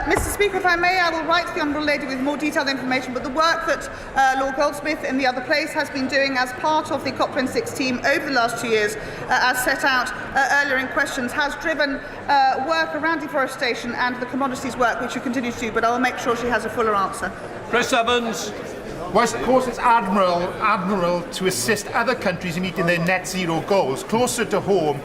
Mr. Speaker, if I may, I will write to the Honourable Lady with more detailed information, but the work that Lord Goldsmith and the other place has been doing as part of the COP26 team over the last 2 years, as set out earlier in questions, has driven work around deforestation and the commodities work, which we continue to do, but I will make sure she has a fuller answer. Chris Evans. Whilst, of course, it's admirable to assist other countries in meeting their net zero goals, closer to home,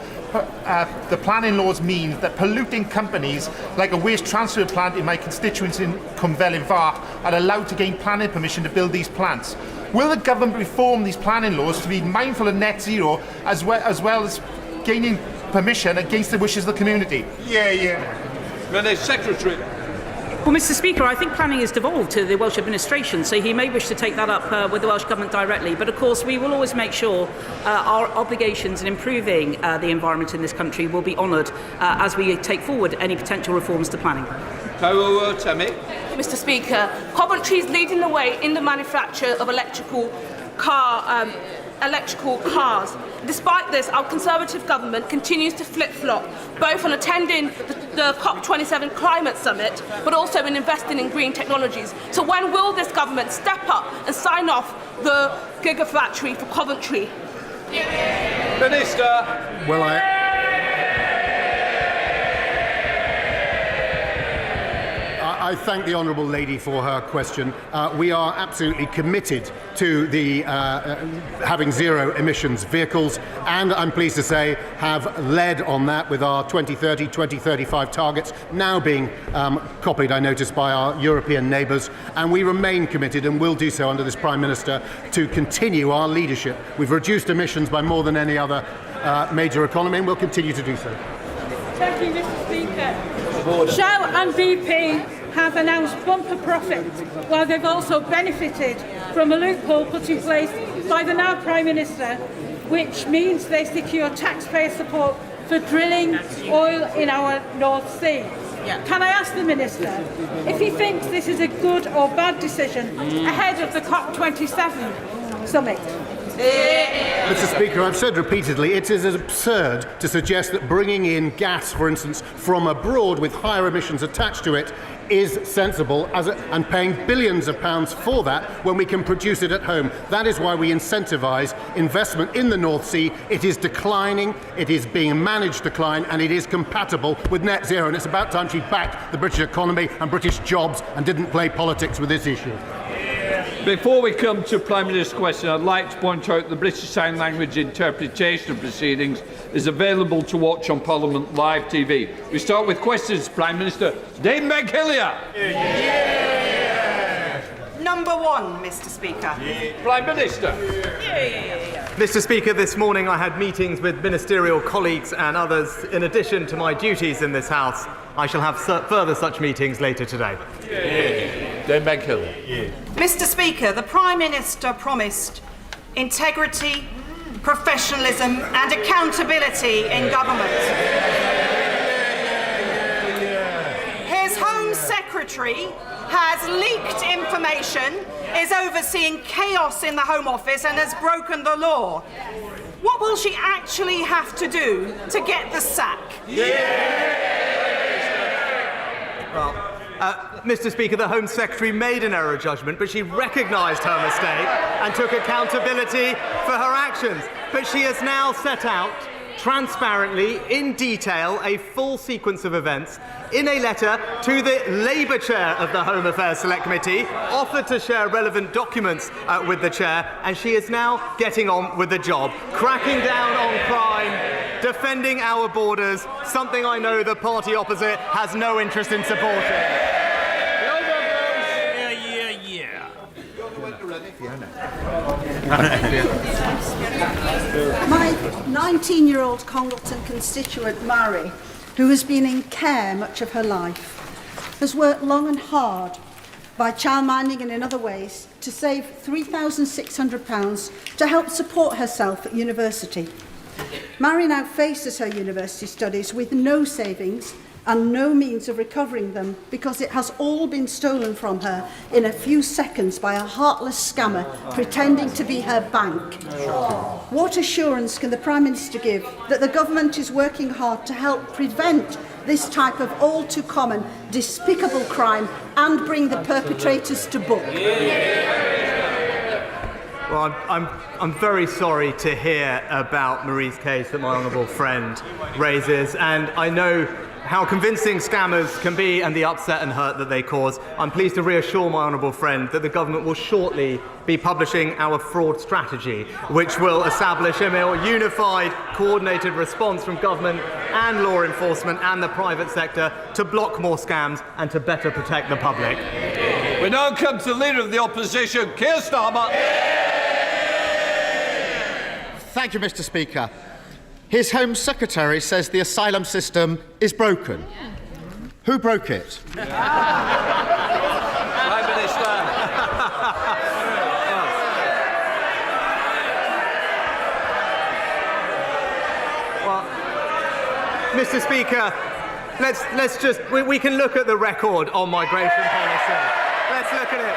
the planning laws mean that polluting companies, like a waste transfer plant in my constituency in Cwmfelin-Fach, are allowed to gain planning permission to build these plants. Will the government reform these planning laws to be mindful of net zero as well as gaining permission against the wishes of the community? Minister Secretary. Well, Mr. Speaker, I think planning is devolved to the Welsh administration, so he may wish to take that up with the Welsh Government directly. But of course, we will always make sure our obligations in improving the environment in this country will be honoured as we take forward any potential reforms to planning. Mr. Speaker, Coventry is leading the way in the manufacture of electrical cars. Despite this, our Conservative government continues to flip-flop, both on attending the COP27 climate summit, but also in investing in green technologies. So when will this government step up and sign off the gigafactory for Coventry? Minister. Well, I thank the Honourable Lady for her question. We are absolutely committed to the having zero emissions vehicles, and I'm pleased to say have led on that with our 2030, 2035 targets now being copied, I noticed, by our European neighbours, and we remain committed and will do so under this Prime Minister to continue our leadership. We've reduced emissions by more than any other major economy, and we'll continue to do so. Thank you, Mr. Speaker. Shell and BP have announced bumper profits, while they've also benefited from a loophole put in place by the now Prime Minister, which means they secure taxpayer support for drilling oil in our North Sea. Can I ask the Minister if he thinks this is a good or bad decision ahead of the COP27 summit? Mr. Speaker, I've said repeatedly it is absurd to suggest that bringing in gas, for instance, from abroad with higher emissions attached to it is sensible and paying billions of pounds for that when we can produce it at home. That is why we incentivise investment in the North Sea. It is declining, it is being managed decline, and it is compatible with net zero. And it's about time she backed the British economy and British jobs and didn't play politics with this issue. Before we come to Prime Minister's question, I'd like to point out the British Sign Language interpretation of proceedings is available to watch on Parliament Live TV. We start with questions. Prime Minister Dame Meg Hillier. Number one, Mr. Speaker. Prime Minister. Mr. Speaker, this morning I had meetings with ministerial colleagues and others. In addition to my duties in this House, I shall have further such meetings later today. Dame Meg Hillier. Mr. Speaker, the Prime Minister promised integrity, professionalism and accountability in government. His Home Secretary has leaked information, is overseeing chaos in the Home Office and has broken the law. What will she actually have to do to get the sack? Well, Mr. Speaker, the Home Secretary made an error judgment, but she recognised her mistake and took accountability for her actions. But she has now set out transparently, in detail, a full sequence of events in a letter to the Labour Chair of the Home Affairs Select Committee, offered to share relevant documents with the Chair, and she is now getting on with the job, cracking down on crime, defending our borders, something I know the party opposite has no interest in supporting. My 19-year-old Congleton constituent, Mary, who has been in care much of her life, has worked long and hard by childminding and in other ways to save £3,600 to help support herself at university. Mary now faces her university studies with no savings and no means of recovering them because it has all been stolen from her in a few seconds by a heartless scammer pretending to be her bank. What assurance can the Prime Minister give that the government is working hard to help prevent this type of all-too-common, despicable crime and bring the perpetrators to book? Well, I'm very sorry to hear about Marie's case that my honourable friend raises, and I know how convincing scammers can be and the upset and hurt that they cause. I'm pleased to reassure my honourable friend that the government will shortly be publishing our fraud strategy, which will establish a more unified, coordinated response from government and law enforcement and the private sector to block more scams and to better protect the public. We now come to the Leader of the Opposition, Keir Starmer. Thank you, Mr. Speaker. His Home Secretary says the asylum system is broken. Who broke it? Prime Minister. Well, Mr. Speaker, we can look at the record on migration policy. Let's look at it.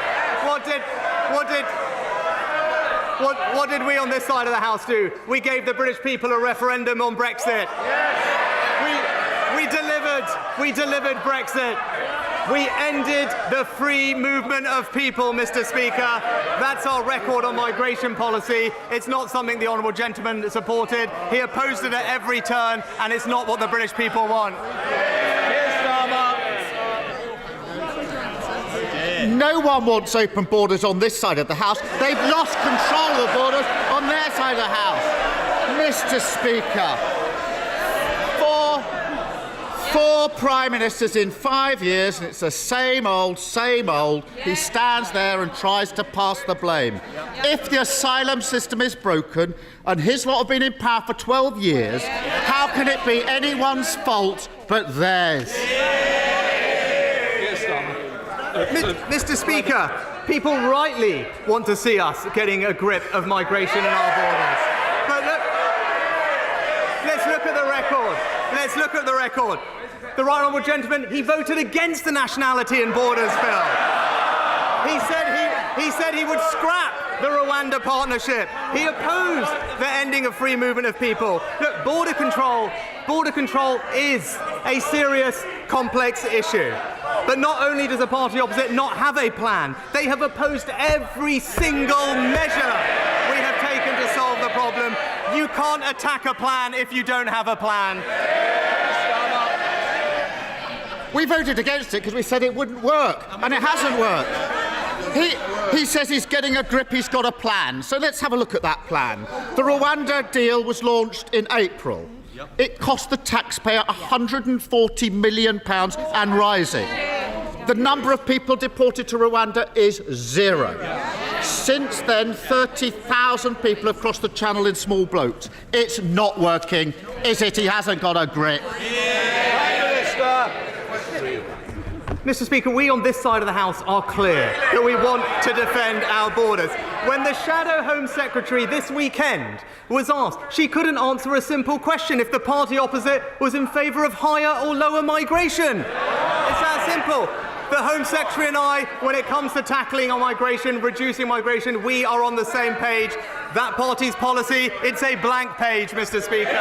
What did we on this side of the House do? We gave the British people a referendum on Brexit. Yes. We delivered Brexit. We ended the free movement of people, Mr. Speaker. That's our record on migration policy. It's not something the honourable gentleman supported. He opposed it at every turn, and it's not what the British people want. No one wants open borders on this side of the House. They've lost control of the borders on their side of the House. Mr. Speaker, four Prime Ministers in 5 years, and it's the same old, same old. He stands there and tries to pass the blame. If the asylum system is broken, and his lot have been in power for 12 years, how can it be anyone's fault but theirs? Mr. Speaker, people rightly want to see us getting a grip of migration in our borders. But look, let's look at the record. Let's look at the record. The right honourable gentleman, he voted against the Nationality and Borders Bill. He said he would scrap the Rwanda partnership. He opposed the ending of free movement of people. Look, border control is a serious, complex issue. But not only does the party opposite not have a plan, they have opposed every single measure we have taken to solve the problem. You can't attack a plan if you don't have a plan. We voted against it because we said it wouldn't work, and it hasn't worked. He says he's getting a grip, he's got a plan. So let's have a look at that plan. The Rwanda deal was launched in April. It cost the taxpayer £140 million and rising. The number of people deported to Rwanda is 0. Since then, 30,000 people have crossed the channel in small boats. It's not working, is it? He hasn't got a grip. Mr. Speaker, we on this side of the House are clear that we want to defend our borders. When the Shadow Home Secretary this weekend was asked, she couldn't answer a simple question if the party opposite was in favour of higher or lower migration. It's that simple. The Home Secretary and I, when it comes to tackling on migration, reducing migration, we are on the same page. That party's policy, it's a blank page, Mr. Speaker.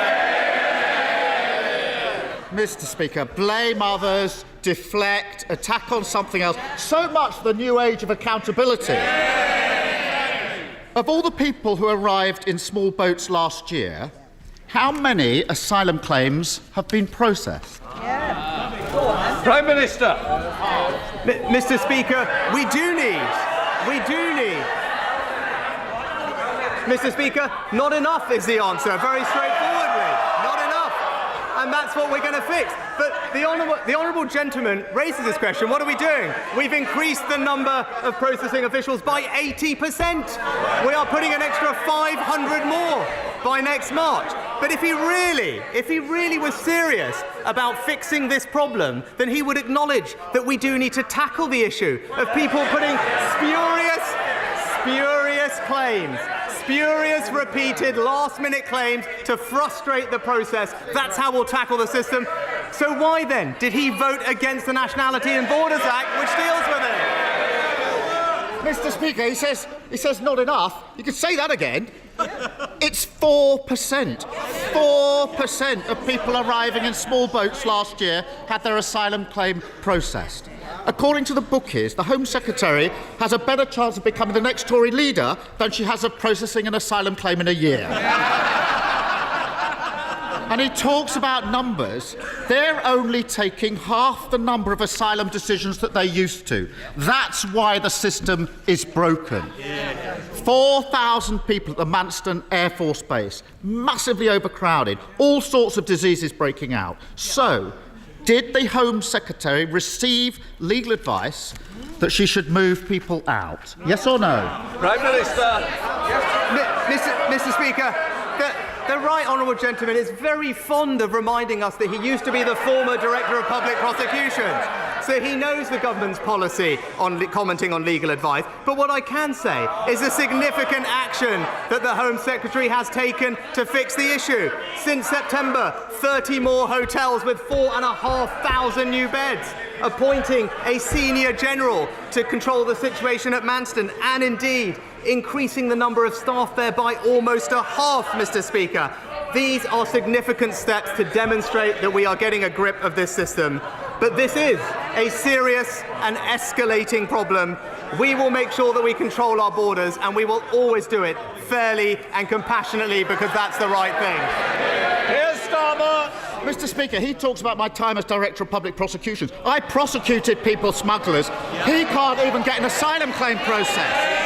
Mr. Speaker, blame others, deflect, attack on something else. So much the new age of accountability. Of all the people who arrived in small boats last year, how many asylum claims have been processed? Prime Minister. Mr. Speaker, we do need. Mr. Speaker, not enough is the answer, very straightforwardly. Not enough. And that's what we're going to fix. But the honourable gentleman raises this question. What are we doing? We've increased the number of processing officials by 80%. We are putting an extra 500 more by next March. But if he really was serious about fixing this problem, then he would acknowledge that we do need to tackle the issue of people putting spurious claims, spurious, repeated, last-minute claims to frustrate the process. That's how we'll tackle the system. So why then did he vote against the Nationality and Borders Act, which deals with it? Mr. Speaker, he says not enough. You could say that again. It's 4%. 4% of people arriving in small boats last year had their asylum claim processed. According to the bookies, the Home Secretary has a better chance of becoming the next Tory leader than she has of processing an asylum claim in a year. And he talks about numbers. They're only taking half the number of asylum decisions that they used to. That's why the system is broken. 4,000 people at the Manston Air Force Base, massively overcrowded, all sorts of diseases breaking out. So, did the Home Secretary receive legal advice that she should move people out? Yes or no? Prime Minister. Mr. Speaker, the right honourable gentleman is very fond of reminding us that he used to be the former Director of Public Prosecutions. So he knows the government's policy on commenting on legal advice. But what I can say is a significant action that the Home Secretary has taken to fix the issue. Since September, 30 more hotels with 4,500 new beds, appointing a senior general to control the situation at Manston, and indeed increasing the number of staff there by almost a half, Mr. Speaker. These are significant steps to demonstrate that we are getting a grip of this system. But this is a serious and escalating problem. We will make sure that we control our borders, and we will always do it fairly and compassionately, because that's the right thing. Keir Starmer. Mr. Speaker, he talks about my time as Director of Public Prosecutions. I prosecuted people smugglers. He can't even get an asylum claim processed.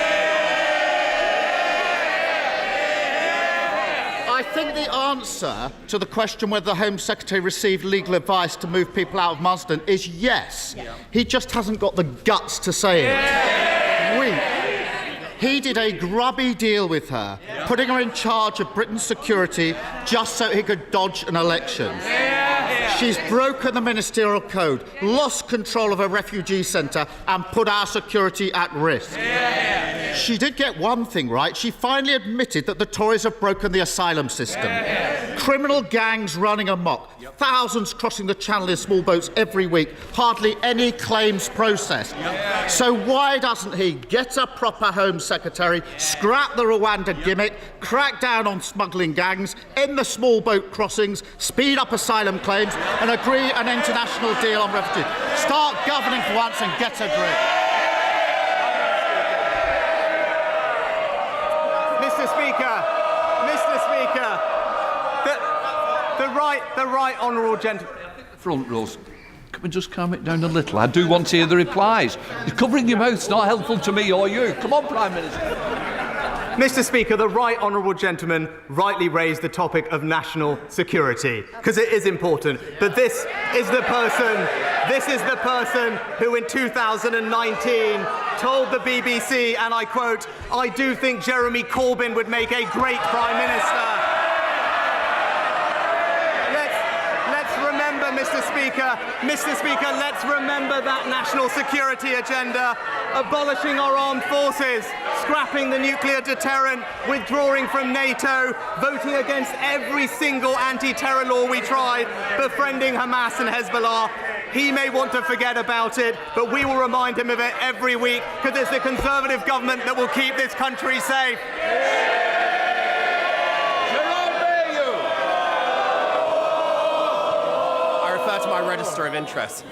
I think the answer to the question whether the Home Secretary received legal advice to move people out of Manston is yes. He just hasn't got the guts to say it. He did a grubby deal with her, putting her in charge of Britain's security just so he could dodge an election. She's broken the ministerial code, lost control of a refugee centre and put our security at risk. She did get one thing right. She finally admitted that the Tories have broken the asylum system. Criminal gangs running amok, thousands crossing the channel in small boats every week, hardly any claims processed. So why doesn't he get a proper Home Secretary, scrap the Rwanda gimmick, crack down on smuggling gangs, end the small boat crossings, speed up asylum claims and agree an international deal on refugees? Start governing for once and get a grip. Mr. Speaker, the right honourable gentleman. Front rows. Can we just calm it down a little? I do want to hear the replies. You're covering your mouth's not helpful to me or you. Come on, Prime Minister. Mr. Speaker, the right honourable gentleman rightly raised the topic of national security, because it is important. But this is the person who in 2019 told the BBC, and I quote, "I do think Jeremy Corbyn would make a great Prime Minister." Mr. Speaker, let's remember that national security agenda, abolishing our armed forces, scrapping the nuclear deterrent, withdrawing from NATO, voting against every single anti-terror law we tried, befriending Hamas and Hezbollah. He may want to forget about it, but we will remind him of it every week, because it's the Conservative government that will keep this country safe. To my register of interest.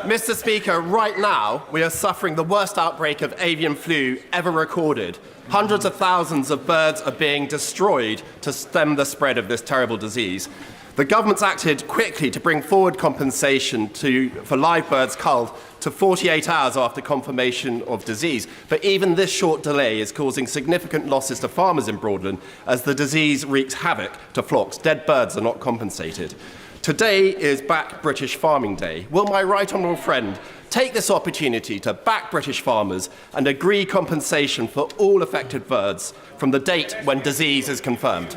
Mr. Speaker, right now we are suffering the worst outbreak of avian flu ever recorded. Hundreds of thousands of birds are being destroyed to stem the spread of this terrible disease. The government's acted quickly to bring forward compensation for live birds culled to 48 hours after confirmation of disease. But even this short delay is causing significant losses to farmers in Broadland as the disease wreaks havoc to flocks. Dead birds are not compensated. Today is Back British Farming Day. Will my right honourable friend take this opportunity to back British farmers and agree compensation for all affected birds from the date when disease is confirmed?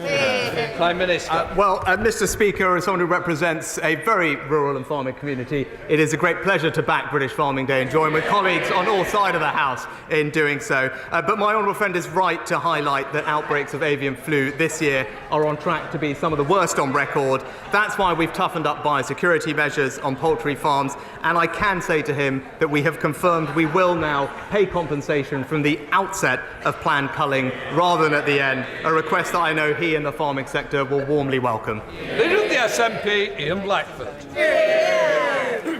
Prime Minister. Mr. Speaker, as someone who represents a very rural and farming community, it is a great pleasure to back British Farming Day and join with colleagues on all sides of the House in doing so. But my honourable friend is right to highlight that outbreaks of avian flu this year are on track to be some of the worst on record. That's why we've toughened up biosecurity measures on poultry farms, and I can say to him him that we have confirmed we will now pay compensation from the outset of planned culling rather than at the end, a request that I know he and the farming sector will warmly welcome. Leader of the SNP, Ian Blackford.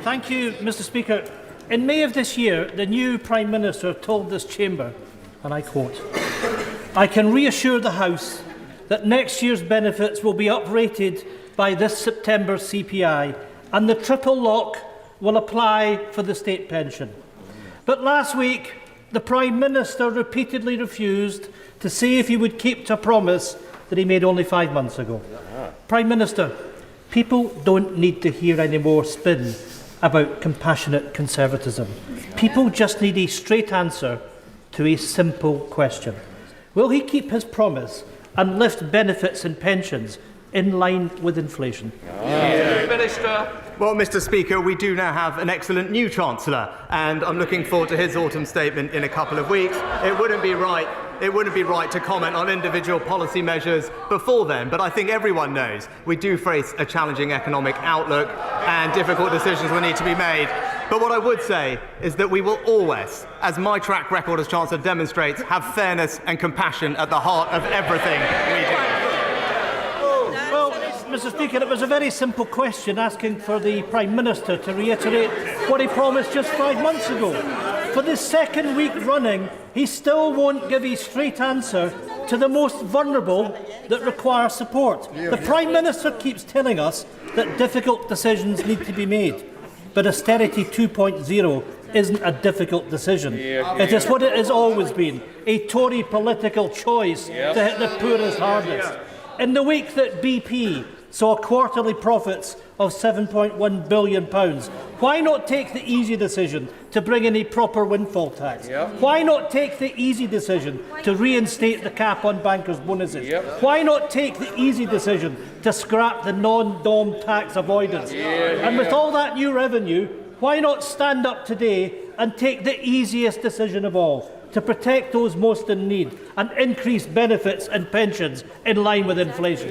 Thank you, Mr. Speaker. In May of this year, the new Prime Minister told this chamber, and I quote, "I can reassure the House that next year's benefits will be uprated by this September CPI and the triple lock will apply for the state pension." But last week, the Prime Minister repeatedly refused to say if he would keep to a promise that he made only 5 months ago. Prime Minister, people don't need to hear any more spin about compassionate conservatism. People just need a straight answer to a simple question. Will he keep his promise and lift benefits and pensions in line with inflation? Minister. Well, Mr. Speaker, we do now have an excellent new Chancellor, and I'm looking forward to his autumn statement in a couple of weeks. It wouldn't be right to comment on individual policy measures before then, but I think everyone knows we do face a challenging economic outlook and difficult decisions will need to be made. But what I would say is that we will always, as my track record as Chancellor demonstrates, have fairness and compassion at the heart of everything we do. Well, Mr. Speaker, it was a very simple question asking for the Prime Minister to reiterate what he promised just 5 months ago. For the second week running, he still won't give a straight answer to the most vulnerable that require support. The Prime Minister keeps telling us that difficult decisions need to be made, but austerity 2.0 isn't a difficult decision. It is what it has always been, a Tory political choice to hit the poorest hardest. In the week that BP saw quarterly profits of £7.1 billion, why not take the easy decision to bring in a proper windfall tax? Why not take the easy decision to reinstate the cap on bankers' bonuses? Why not take the easy decision to scrap the non-dom tax avoidance? And with all that new revenue, why not stand up today and take the easiest decision of all, to protect those most in need and increase benefits and pensions in line with inflation?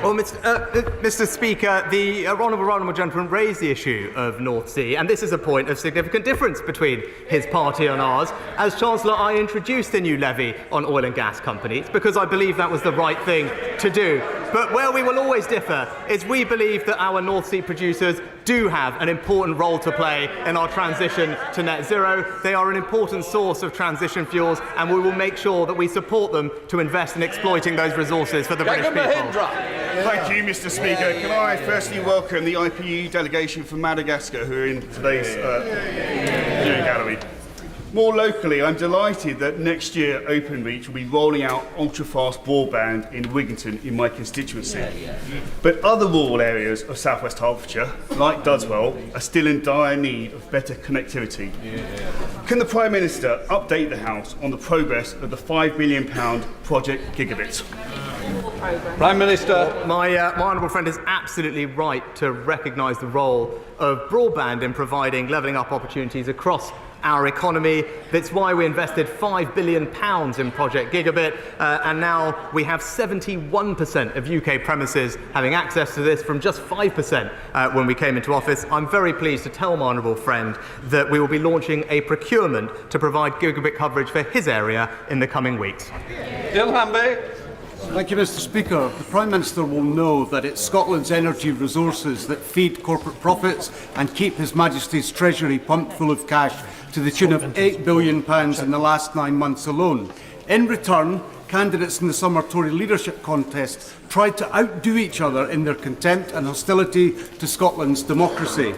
Well, Mr. Speaker, the honourable gentleman raised the issue of North Sea, and this is a point of significant difference between his party and ours. As Chancellor, I introduced the new levy on oil and gas companies because I believe that was the right thing to do. But where we will always differ is we believe that our North Sea producers do have an important role to play in our transition to net zero. They are an important source of transition fuels, and we will make sure that we support them to invest in exploiting those resources for the British people. Thank you, Mr. Speaker. Can I firstly welcome the IPU delegation from Madagascar who are in today's viewing gallery. More locally, I'm delighted that next year Openreach will be rolling out ultra-fast broadband in Wigginton in my constituency. But other rural areas of South West Hertfordshire, like Dudswell, are still in dire need of better connectivity. Can the Prime Minister update the House on the progress of the £5 billion Project Gigabit? Prime Minister. My honourable friend is absolutely right to recognise the role of broadband in providing levelling up opportunities across our economy. That's why we invested £5 billion in Project Gigabit, and now we have 71% of UK premises having access to this from just 5% when we came into office. I'm very pleased to tell my honourable friend that we will be launching a procurement to provide gigabit coverage for his area in the coming weeks. Thank you, Mr. Speaker. The Prime Minister will know that it's Scotland's energy resources that feed corporate profits and keep His Majesty's Treasury pumped full of cash to the tune of £8 billion in the last 9 months alone. In return, candidates in the summer Tory leadership contest tried to outdo each other in their contempt and hostility to Scotland's democracy.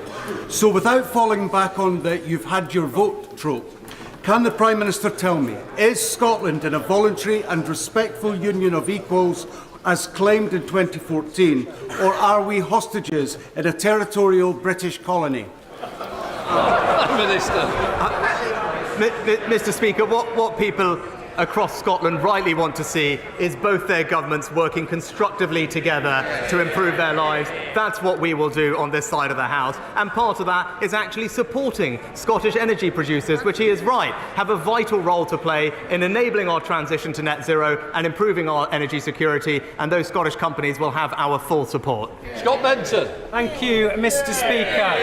So without falling back on the "you've had your vote" trope, can the Prime Minister tell me, is Scotland in a voluntary and respectful union of equals as claimed in 2014, or are we hostages in a territorial British colony? Minister. Mr. Speaker, what people across Scotland rightly want to see is both their governments working constructively together to improve their lives. That's what we will do on this side of the House. And part of that is actually supporting Scottish energy producers, which he is right, have a vital role to play in enabling our transition to net zero and improving our energy security. And those Scottish companies will have our full support. Scott Benson. Thank you, Mr. Speaker.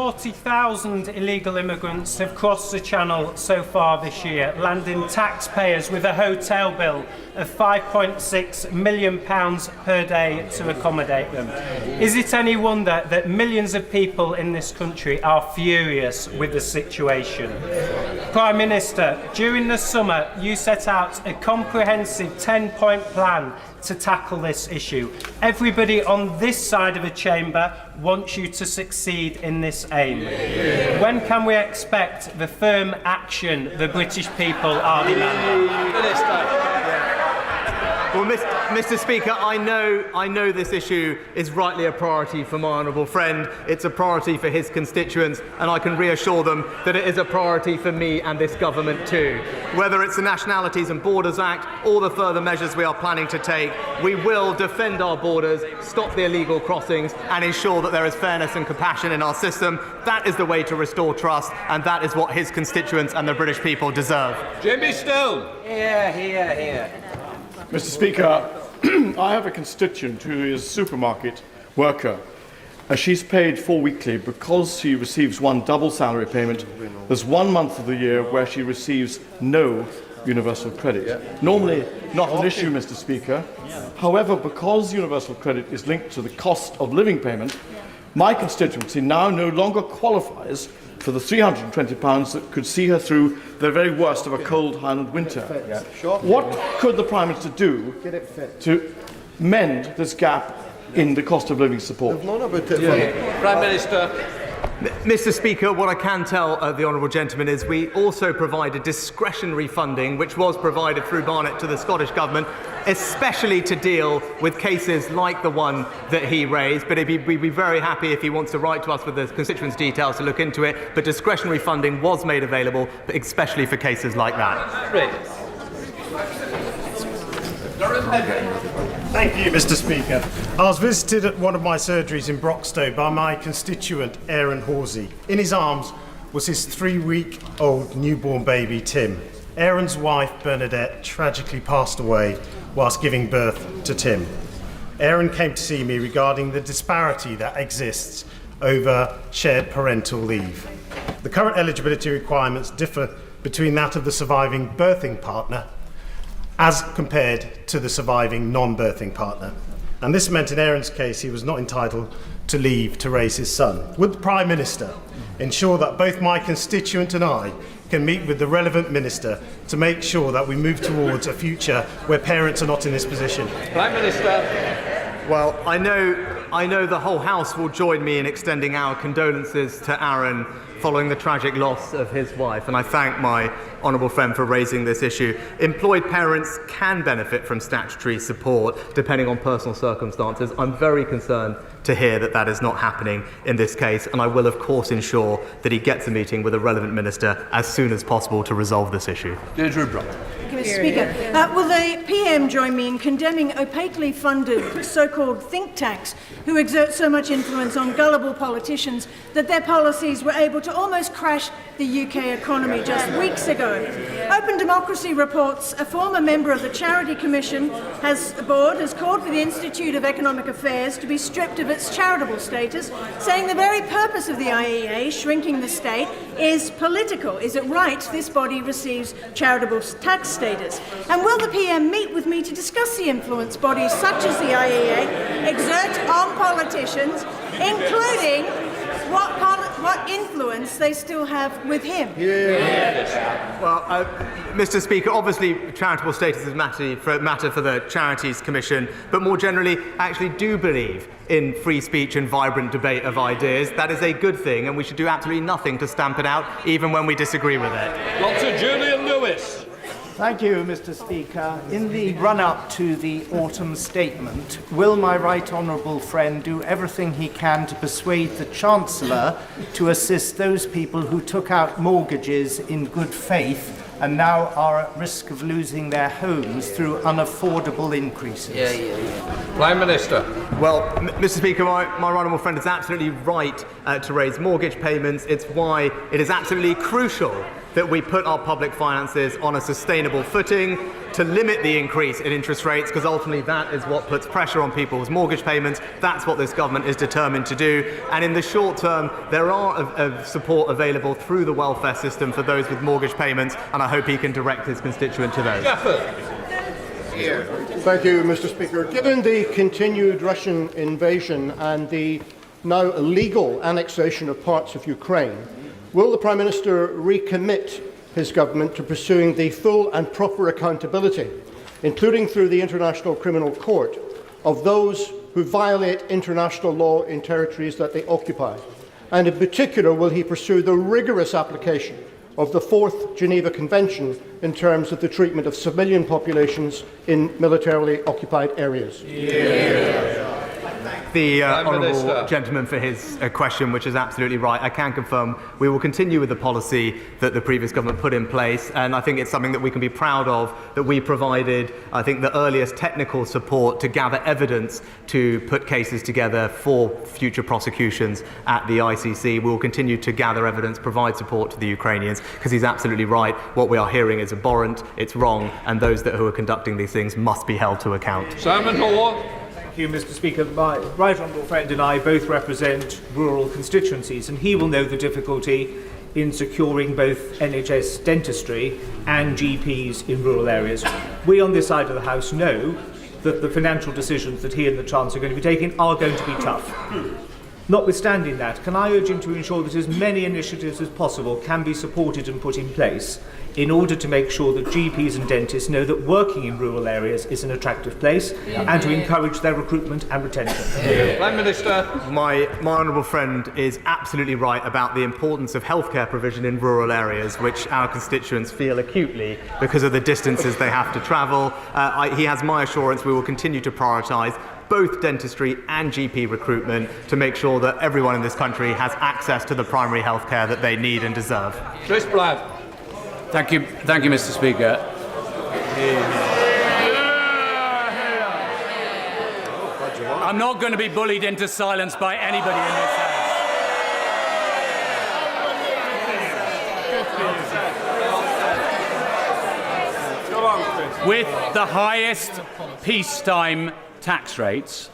40,000 illegal immigrants have crossed the Channel so far this year, landing taxpayers with a hotel bill of £5.6 million per day to accommodate them. Is it any wonder that millions of people in this country are furious with the situation? Prime Minister, during the summer you set out a comprehensive 10-point plan to tackle this issue. Everybody on this side of the chamber wants you to succeed in this aim. When can we expect the firm action the British people are demanding? Well, Mr. Speaker, I know this issue is rightly a priority for my honourable friend. It's a priority for his constituents, and I can reassure them that it is a priority for me and this government too. Whether it's the Nationalities and Borders Act or the further measures we are planning to take, we will defend our borders, stop the illegal crossings, and ensure that there is fairness and compassion in our system. That is the way to restore trust, and that is what his constituents and the British people deserve. Jimmy Still. Here. Mr. Speaker, I have a constituent who is a supermarket worker. She's paid for weekly because she receives one double salary payment. There's 1 month of the year where she receives no universal credit. Normally not an issue, Mr. Speaker. However, because universal credit is linked to the cost of living payment, my constituency now no longer qualifies for the £320 that could see her through the very worst of a cold Highland winter. What could the Prime Minister do to mend this gap in the cost of living support? Prime Minister. Mr. Speaker, what I can tell the honourable gentleman is we also provided discretionary funding, which was provided through Barnett to the Scottish Government, especially to deal with cases like the one that he raised. But we'd be very happy if he wants to write to us with the constituents' details to look into it. But discretionary funding was made available, especially for cases like that. Great. Thank you, Mr. Speaker. I was visited at one of my surgeries in Broxtowe by my constituent, Aaron Horsey. In his arms was his 3-week-old newborn baby, Tim. Aaron's wife, Bernadette, tragically passed away whilst giving birth to Tim. Aaron came to see me regarding the disparity that exists over shared parental leave. The current eligibility requirements differ between that of the surviving birthing partner as compared to the surviving non-birthing partner. And this meant in Aaron's case he was not entitled to leave to raise his son. Would the Prime Minister ensure that both my constituent and I can meet with the relevant minister to make sure that we move towards a future where parents are not in this position? Prime Minister. Well, I know the whole House will join me in extending our condolences to Aaron following the tragic loss of his wife, and I thank my honourable friend for raising this issue. Employed parents can benefit from statutory support depending on personal circumstances. I'm very concerned to hear that that is not happening in this case, and I will of course ensure that he gets a meeting with a relevant minister as soon as possible to resolve this issue. Deirdre Brown. Mr. Speaker, will the PM join me in condemning opaquely funded so-called think tanks who exert so much influence on gullible politicians that their policies were able to almost crash the UK economy just weeks ago? Open Democracy reports a former member of the Charity Commission has called for the Institute of Economic Affairs to be stripped of its charitable status, saying the very purpose of the IEA, shrinking the state, is political. Is it right this body receives charitable tax status? And will the PM meet with me to discuss the influence bodies such as the IEA exert on politicians, including what influence they still have with him? Well, Mr. Speaker, obviously charitable status is a matter for the Charities Commission, but more generally, I actually do believe in free speech and vibrant debate of ideas. That is a good thing, and we should do absolutely nothing to stamp it out, even when we disagree with it. Dr. Julian Lewis. Thank you, Mr. Speaker. In the run-up to the autumn statement, will my right honourable friend do everything he can to persuade the Chancellor to assist those people who took out mortgages in good faith and now are at risk of losing their homes through unaffordable increases. Prime Minister. Well, Mr. Speaker, my honourable friend is absolutely right to raise mortgage payments. It's why it is absolutely crucial that we put our public finances on a sustainable footing to limit the increase in interest rates, because ultimately that is what puts pressure on people's mortgage payments. That's what this government is determined to do. And in the short term, there are support available through the welfare system for those with mortgage payments, and I hope he can direct his constituent to those. Thank you, Mr. Speaker. Given the continued Russian invasion and the now illegal annexation of parts of Ukraine, will the Prime Minister recommit his government to pursuing the full and proper accountability, including through the International Criminal Court, of those who violate international law in territories that they occupy? And in particular, will he pursue the rigorous application of the 4th Geneva Convention in terms of the treatment of civilian populations in militarily occupied areas? The honourable gentleman for his question, which is absolutely right. I can confirm we will continue with the policy that the previous government put in place, and I think it's something that we can be proud of, that we provided, I think, the earliest technical support to gather evidence to put cases together for future prosecutions at the ICC. We will continue to gather evidence, provide support to the Ukrainians, because he's absolutely right. What we are hearing is abhorrent, it's wrong, and those who are conducting these things must be held to account. Simon Hall. Thank you, Mr. Speaker. My right honourable friend and I both represent rural constituencies, and he will know the difficulty in securing both NHS dentistry and GPs in rural areas. We on this side of the House know that the financial decisions that he and the Chancellor are going to be taking are going to be tough. Notwithstanding that, can I urge him to ensure that as many initiatives as possible can be supported and put in place in order to make sure that GPs and dentists know that working in rural areas is an attractive place and to encourage their recruitment and retention? Prime Minister. My honourable friend is absolutely right about the importance of healthcare provision in rural areas, which our constituents feel acutely because of the distances they have to travel. He has my assurance we will continue to prioritise both dentistry and GP recruitment to make sure that everyone in this country has access to the primary health care that they need and deserve. Chris Black. Thank you, Mr. Speaker. I'm not going to be bullied into silence by anybody in this House. With the highest peacetime tax rates,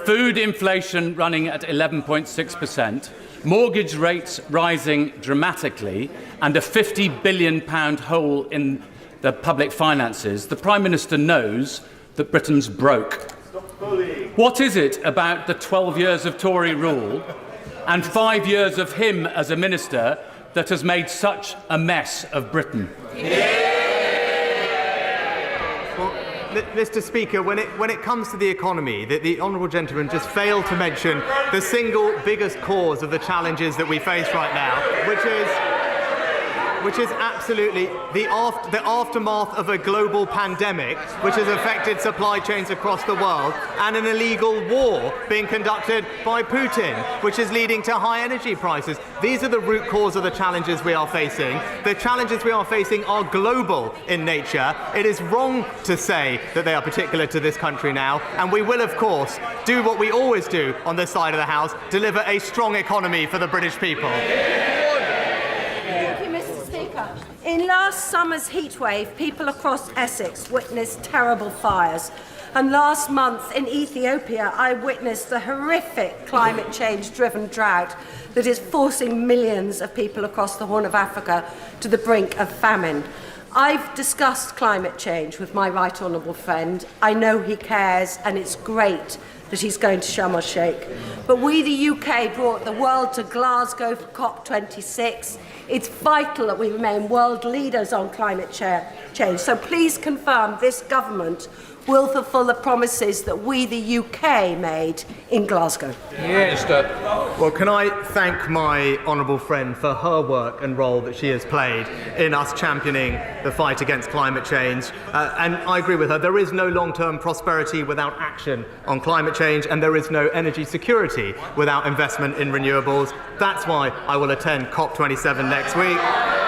food inflation running at 11.6%, mortgage rates rising dramatically, and a £50 billion hole in the public finances, the Prime Minister knows that Britain's broke. What is it about the 12 years of Tory rule and 5 years of him as a minister that has made such a mess of Britain? Mr. Speaker, when it comes to the economy, the honourable gentleman just failed to mention the single biggest cause of the challenges that we face right now, which is absolutely the aftermath of a global pandemic which has affected supply chains across the world, and an illegal war being conducted by Putin, which is leading to high energy prices. These are the root cause of the challenges we are facing. The challenges we are facing are global in nature. It is wrong to say that they are particular to this country now, and we will, of course, do what we always do on this side of the House, deliver a strong economy for the British people. Thank you, Mr. Speaker. In last summer's heatwave, people across Essex witnessed terrible fires. And last month in Ethiopia, I witnessed the horrific climate change-driven drought that is forcing millions of people across the Horn of Africa to the brink of famine. I've discussed climate change with my right honourable friend. I know he cares, and it's great that he's going to Sharm el-Sheikh. But we, the UK, brought the world to Glasgow for COP26. It's vital that we remain world leaders on climate change. So please confirm this government will fulfil the promises that we, the UK, made in Glasgow. Well, can I thank my honourable friend for her work and role that she has played in us championing the fight against climate change. And I agree with her. There is no long-term prosperity without action on climate change, and there is no energy security without investment in renewables. That's why I will attend COP27 next week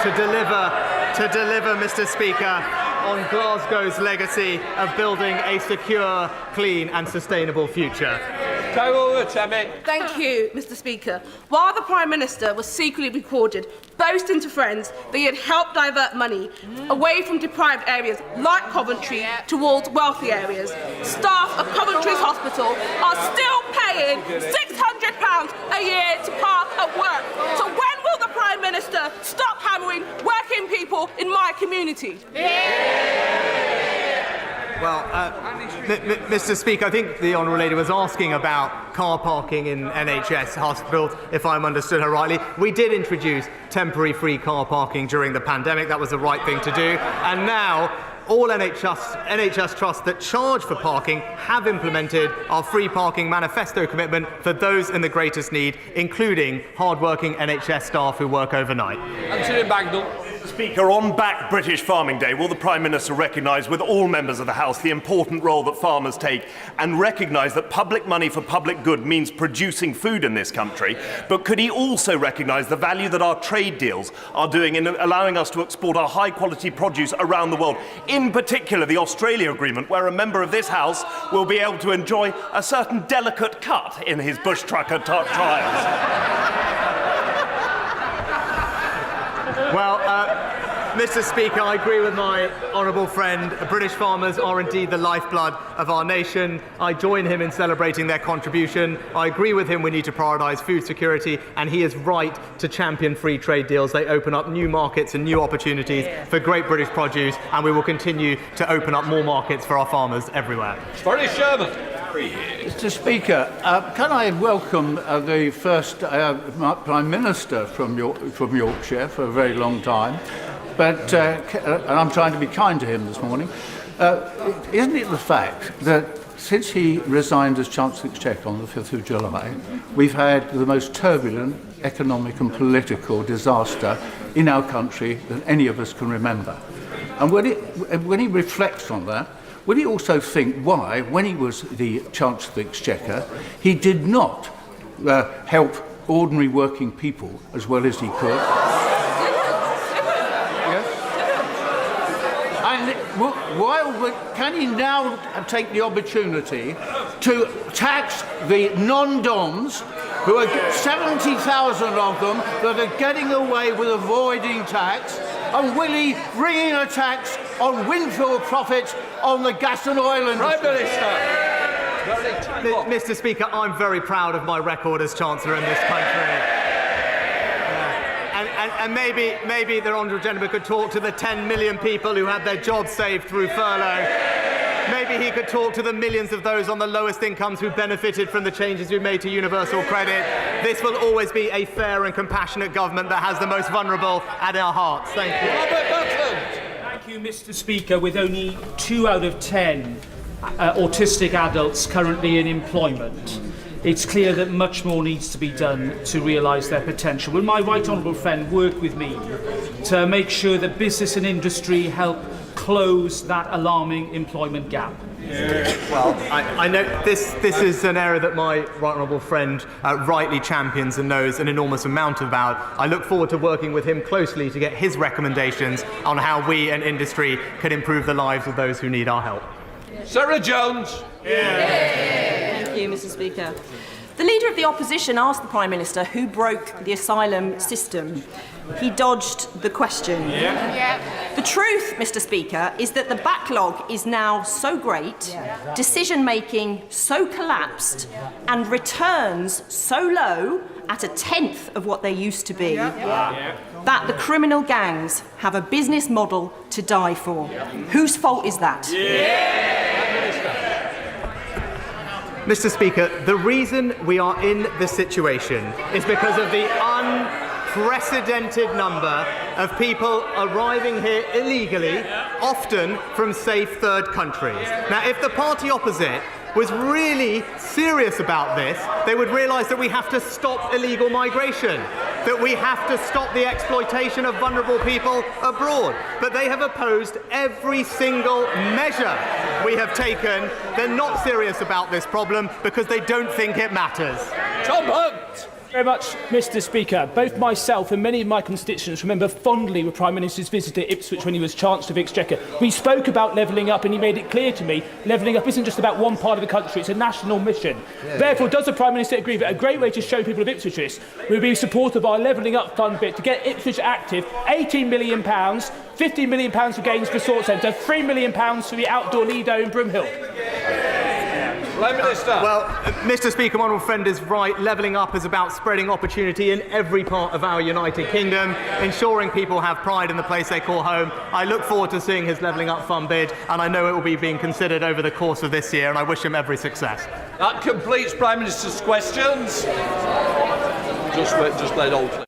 to deliver to deliver, Mr. Speaker, on Glasgow's legacy of building a secure, clean and sustainable future. Thank you, Mr. Speaker. While the Prime Minister was secretly recorded boasting to friends that he had helped divert money away from deprived areas like Coventry towards wealthy areas, staff of Coventry's hospital are still paying £600 a year to park at work. So when will the Prime Minister stop hammering working people in my community? Well, Mr. Speaker, I think the Honourable Lady was asking about car parking in NHS hospitals, if I'm understood her rightly. We did introduce temporary free car parking during the pandemic. That was the right thing to do. And now all NHS trusts that charge for parking have implemented our free parking manifesto commitment for those in the greatest need, including hard-working NHS staff who work overnight. Anthony Bagnall. Speaker, on Back British Farming Day, will the Prime Minister recognise with all members of the House the important role that farmers take and recognise that public money for public good means producing food in this country? But could he also recognise the value that our trade deals are doing in allowing us to export our high-quality produce around the world? In particular, the Australia Agreement, where a member of this House will be able to enjoy a certain delicate cut in his bush trucker trials. Well, Mr. Speaker, I agree with my honourable friend. British farmers are indeed the lifeblood of our nation. I join him in celebrating their contribution. I agree with him we need to prioritise food security, and he is right to champion free trade deals. They open up new markets and new opportunities for great British produce, and we will continue to open up more markets for our farmers everywhere. Boris Sherman. Mr. Speaker, can I welcome the first Prime Minister from Yorkshire for a very long time, but and I'm trying to be kind to him this morning. Isn't it the fact that since he resigned as Chancellor of the Exchequer on the 5th of July, we've had the most turbulent economic and political disaster in our country than any of us can remember? And when he reflects on that, will he also think why, when he was the Chancellor of the Exchequer, he did not help ordinary working people as well as he could? Yes? And can he now take the opportunity to tax the non-DOMs, who are 70,000 of them, that are getting away with avoiding tax? And will he bring in a tax on windfall profits on the gas and oil industry? Prime Minister. Mr. Speaker, I'm very proud of my record as Chancellor in this country. And maybe the honourable gentleman could talk to the 10 million people who had their jobs saved through furlough. Maybe he could talk to the millions of those on the lowest incomes who benefited from the changes we made to universal credit. This will always be a fair and compassionate government that has the most vulnerable at our hearts. Thank you. Thank you, Mr. Speaker. With only 2 out of 10 autistic adults currently in employment, it's clear that much more needs to be done to realise their potential. Will my right honourable friend work with me to make sure that business and industry help close that alarming employment gap? Well, I know this is an area that my right honourable friend rightly champions and knows an enormous amount about. I look forward to working with him closely to get his recommendations on how we and industry can improve the lives of those who need our help. Sarah Jones. Thank you, Mr. Speaker. The Leader of the Opposition asked the Prime Minister who broke the asylum system. He dodged the question. The truth, Mr. Speaker, is that the backlog is now so great, decision-making so collapsed, and returns so low, at 1/10 of what they used to be, that the criminal gangs have a business model to die for. Whose fault is that? Mr. Speaker, the reason we are in this situation is because of the unprecedented number of people arriving here illegally, often from safe third countries. Now, if the party opposite was really serious about this, they would realise that we have to stop illegal migration, that we have to stop the exploitation of vulnerable people abroad. But they have opposed every single measure we have taken. They're not serious about this problem because they don't think it matters. Tom Hunt. Very much, Mr. Speaker. Both myself and many of my constituents remember fondly the Prime Minister's visit to Ipswich when he was Chancellor of the Exchequer. We spoke about levelling up and he made it clear to me levelling up isn't just about one part of the country, it's a national mission. Therefore, does the Prime Minister agree that a great way to show people of Ipswich this would be supported by a levelling up fund bit to get Ipswich active, £18 million, £15 million for Gaines Resort Centre, £3 million for the outdoor Lido in Broomhill? Prime Minister. Well, Mr. Speaker, my honourable friend is right. Levelling up is about spreading opportunity in every part of our United Kingdom, ensuring people have pride in the place they call home. I look forward to seeing his Levelling Up Fund bid, and I know it will be being considered over the course of this year, and I wish him every success. That completes Prime Minister's questions. Just let all.